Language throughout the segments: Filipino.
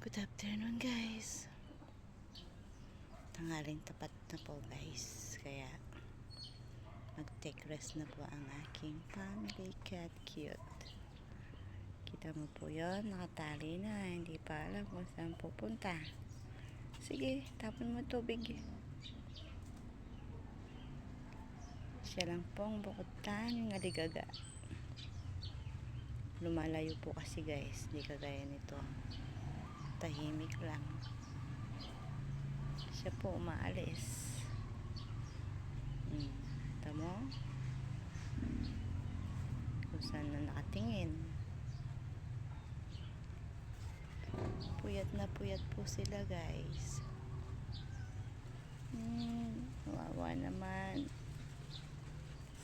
Good afternoon guys. Tanghaling tapat na po guys. Kaya mag-take rest na po ang aking family cat cute. Kita mo po yon, nakatali na. Hindi pa alam kung saan pupunta. Sige, tapon mo tubig. Siya lang pong bukod tanging aligaga. Lumalayo po kasi guys. Hindi kagaya nito. Tahimik lang. Siya po umaalis. Tamo? Kung saan na nakatingin. Puyat na puyat po sila guys. Wawa naman.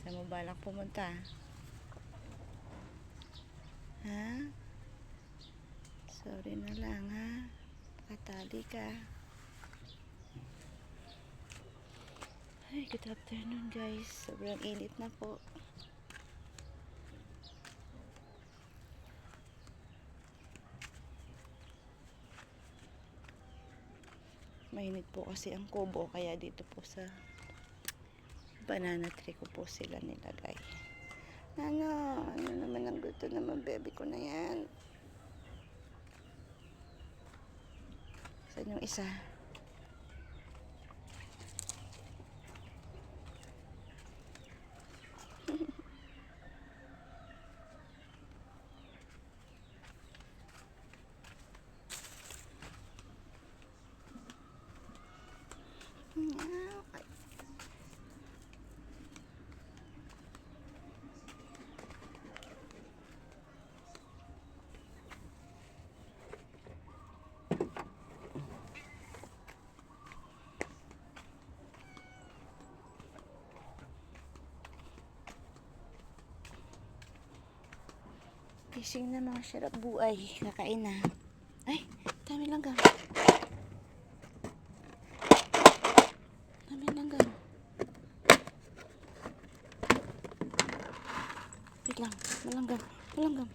Saan mo balak pumunta? Ha? Sorry na lang ha. Katali ka. Ay, good afternoon guys. Sobrang init na po. Mainit po kasi ang kubo. Kaya dito po sa banana tree ko po sila nilagay. Ano naman ang gusto naman baby ko na yan. Saan yung isa? Gising na mga sarap buhay. Kakain na. Ay, dami langgam. Dami langgam. Wait lang. Malanggam. Malanggam.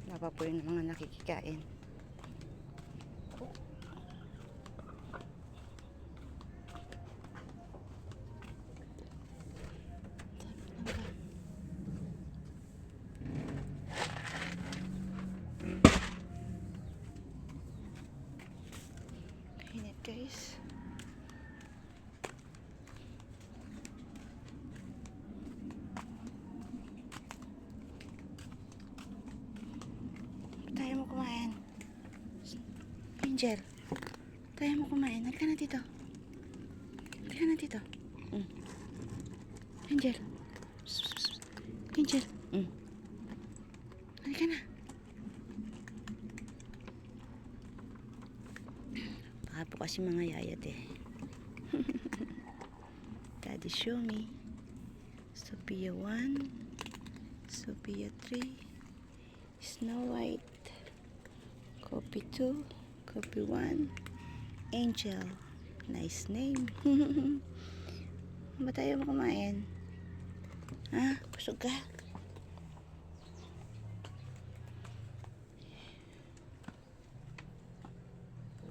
Wala pa po yung mga nakikikain. Init guys. Tayo mo kumain. Angel. Tayo mo kumain. Halika na dito. Halika na dito. Angel. Angel. Halika na. Baka po kasi mga yayat eh. Daddy show me. Sophia 1. Sophia 3. Snow White. Copy 2. Copy 1. Angel. Nice name. Ba tayo mo kumain? Ha? Busog ka?